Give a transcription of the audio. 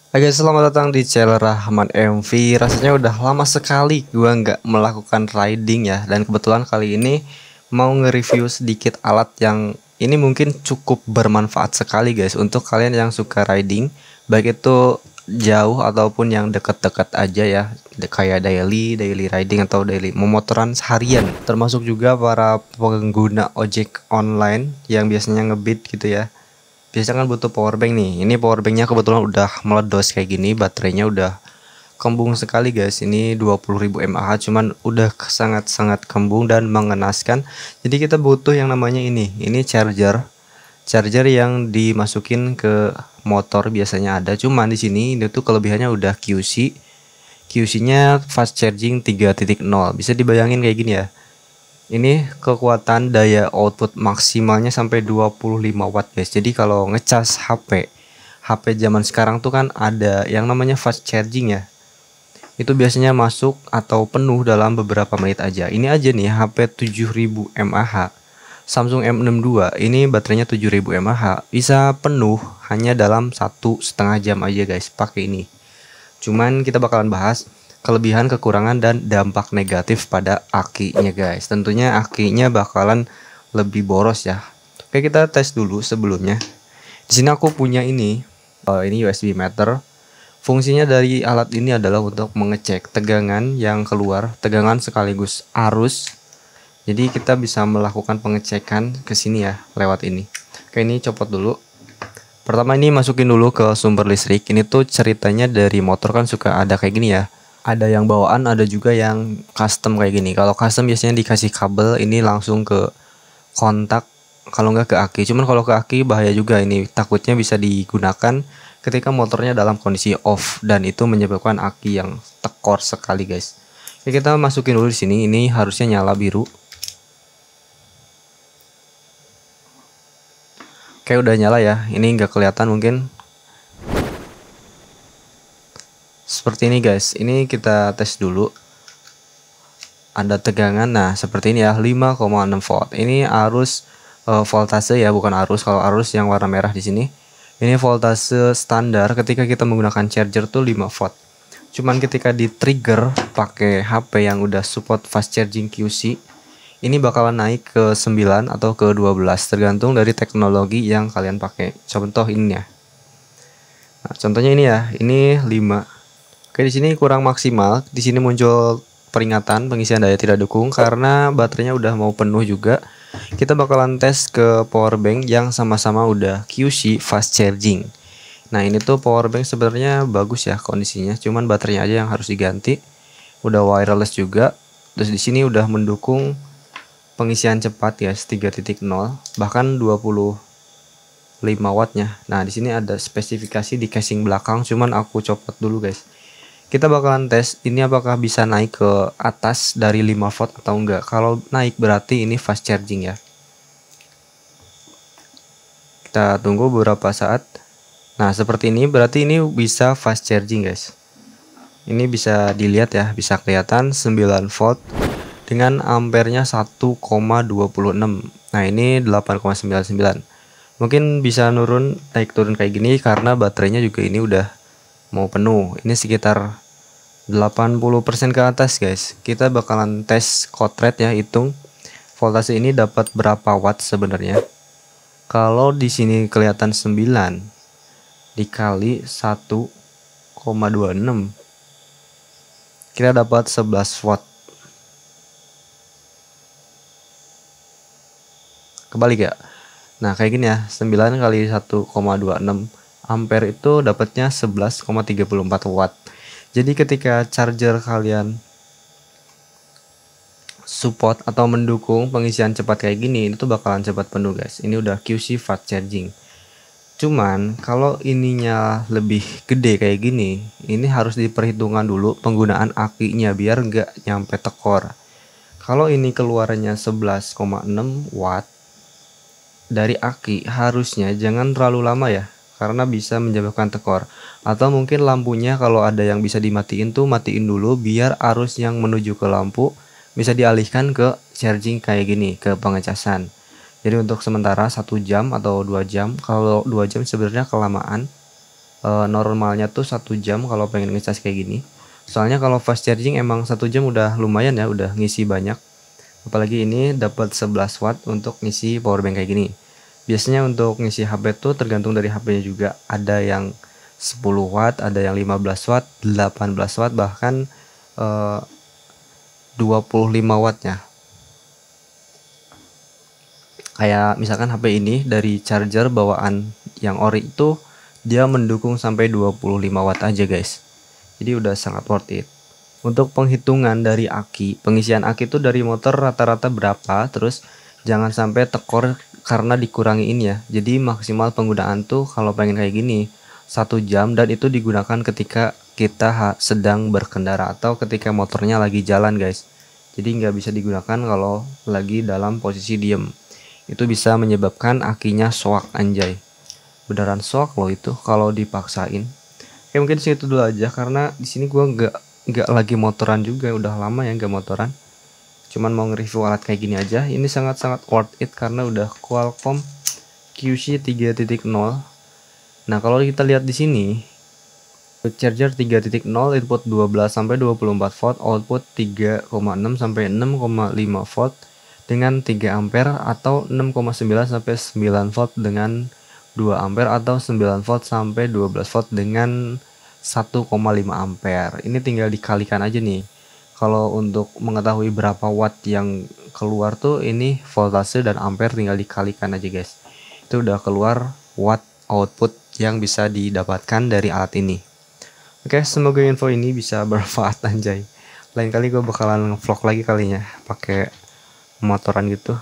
Oke, selamat datang di channel Rahman MV. Rasanya udah lama sekali gua nggak melakukan riding ya, dan kebetulan kali ini mau nge-review sedikit alat yang ini mungkin cukup bermanfaat sekali guys untuk kalian yang suka riding, baik itu jauh ataupun yang deket-deket aja ya, kayak daily riding atau daily memotoran seharian, termasuk juga para pengguna ojek online yang biasanya ngebit gitu ya. Biasanya kan butuh power bank nih. Ini power banknya kebetulan udah meledos kayak gini, baterainya udah kembung sekali guys. Ini 20.000 mAh, cuman udah sangat-sangat kembung dan mengenaskan. Jadi kita butuh yang namanya ini charger yang dimasukin ke motor biasanya ada. Cuman di sini ini tuh kelebihannya udah QC-nya fast charging 3.0. Bisa dibayangin kayak gini ya. Ini kekuatan daya output maksimalnya sampai 25 watt guys. Jadi kalau ngecas HP zaman sekarang tuh kan ada yang namanya fast charging ya. Itu biasanya masuk atau penuh dalam beberapa menit aja. Ini aja nih HP 7000 mAh. Samsung M62 ini baterainya 7000 mAh bisa penuh hanya dalam 1,5 jam aja guys pakai ini. Cuman kita bakalan bahas kelebihan, kekurangan, dan dampak negatif pada akinya guys. Tentunya akinya bakalan lebih boros ya. Oke, kita tes dulu sebelumnya. Di sini aku punya ini USB meter. Fungsinya dari alat ini adalah untuk mengecek tegangan yang keluar, tegangan sekaligus arus. Jadi kita bisa melakukan pengecekan ke sini ya lewat ini. Oke, ini copot dulu. Pertama ini masukin dulu ke sumber listrik. Ini tuh ceritanya dari motor kan suka ada kayak gini ya. Ada yang bawaan, ada juga yang custom kayak gini. Kalau custom biasanya dikasih kabel ini langsung ke kontak, kalau nggak ke aki. Cuman kalau ke aki bahaya juga, ini takutnya bisa digunakan ketika motornya dalam kondisi off dan itu menyebabkan aki yang tekor sekali guys. Oke, kita masukin dulu di sini. Ini harusnya nyala biru. Oke, udah nyala ya. Ini nggak kelihatan mungkin. Seperti ini guys. Ini kita tes dulu. Ada tegangan. Nah, seperti ini ya, 5,6 volt. Ini arus voltase ya, bukan arus. Kalau arus yang warna merah di sini. Ini voltase standar ketika kita menggunakan charger tuh 5 volt. Cuman ketika di trigger pakai HP yang udah support fast charging QC, ini bakalan naik ke 9 atau ke 12 tergantung dari teknologi yang kalian pakai. Contoh ini ya. Nah, contohnya ini ya, ini 5. Oke, di sini kurang maksimal. Di sini muncul peringatan pengisian daya tidak dukung karena baterainya udah mau penuh juga. Kita bakalan tes ke power bank yang sama-sama udah QC fast charging. Nah, ini tuh power bank sebenarnya bagus ya kondisinya, cuman baterainya aja yang harus diganti. Udah wireless juga. Terus di sini udah mendukung pengisian cepat ya 3.0 bahkan 25 wattnya. Nah, di sini ada spesifikasi di casing belakang, cuman aku copot dulu guys. Kita bakalan tes ini apakah bisa naik ke atas dari 5 volt atau enggak. Kalau naik berarti ini fast charging ya. Kita tunggu beberapa saat. Nah, seperti ini berarti ini bisa fast charging guys. Ini bisa dilihat ya, bisa kelihatan 9 volt dengan ampernya 1,26. Nah, ini 8,99. Mungkin bisa naik turun kayak gini karena baterainya juga ini udah mau penuh. Ini sekitar 80% ke atas guys. Kita bakalan tes kotret ya, hitung voltase ini dapat berapa watt sebenarnya. Kalau di sini kelihatan 9 dikali 1,26, kita dapat 11 watt. Kebalik ya. Nah, kayak gini ya, 9 kali 1,26 ampere itu dapatnya 11,34 watt. Jadi ketika charger kalian support atau mendukung pengisian cepat kayak gini, itu bakalan cepat penuh guys. Ini udah QC fast charging. Cuman kalau ininya lebih gede kayak gini, ini harus diperhitungkan dulu penggunaan akinya biar nggak nyampe tekor. Kalau ini keluarannya 11,6 watt dari aki, harusnya jangan terlalu lama ya, karena bisa menyebabkan tekor. Atau mungkin lampunya kalau ada yang bisa dimatiin tuh matiin dulu biar arus yang menuju ke lampu bisa dialihkan ke charging kayak gini, ke pengecasan. Jadi untuk sementara 1 jam atau 2 jam. Kalau 2 jam sebenarnya kelamaan. normalnya tuh 1 jam kalau pengen ngecas kayak gini. Soalnya kalau fast charging emang 1 jam udah lumayan ya, udah ngisi banyak. Apalagi ini dapat 11 watt untuk ngisi power bank kayak gini. Biasanya untuk ngisi HP tuh tergantung dari HP-nya juga. Ada yang 10 watt, ada yang 15 watt, 18 watt, bahkan 25 wattnya. Kayak misalkan HP ini dari charger bawaan yang ori itu dia mendukung sampai 25 watt aja guys. Jadi udah sangat worth it. Untuk penghitungan dari aki, pengisian aki itu dari motor rata-rata berapa, terus jangan sampai tekor karena dikurangi ini ya. Jadi maksimal penggunaan tuh kalau pengen kayak gini 1 jam, dan itu digunakan ketika kita sedang berkendara atau ketika motornya lagi jalan guys. Jadi nggak bisa digunakan kalau lagi dalam posisi diem. Itu bisa menyebabkan akinya shock anjay. Beneran shock loh itu kalau dipaksain. Oke, mungkin segitu dulu aja karena di sini gua nggak lagi motoran juga, udah lama ya nggak motoran. Cuman mau nge-review alat kayak gini aja. Ini sangat-sangat worth it karena udah Qualcomm QC 3.0. Nah, kalau kita lihat di sini, charger 3.0, input 12 sampai 24 volt, output 3,6 sampai 6,5 volt dengan 3 ampere atau 6,9 sampai 9 volt dengan 2 ampere atau 9 volt sampai 12 volt dengan 1,5 ampere. Ini tinggal dikalikan aja nih. Kalau untuk mengetahui berapa watt yang keluar tuh ini voltase dan ampere tinggal dikalikan aja guys. Itu udah keluar watt output yang bisa didapatkan dari alat ini. Oke, semoga info ini bisa bermanfaat anjay. Lain kali gue bakalan vlog lagi kalinya pakai motoran gitu.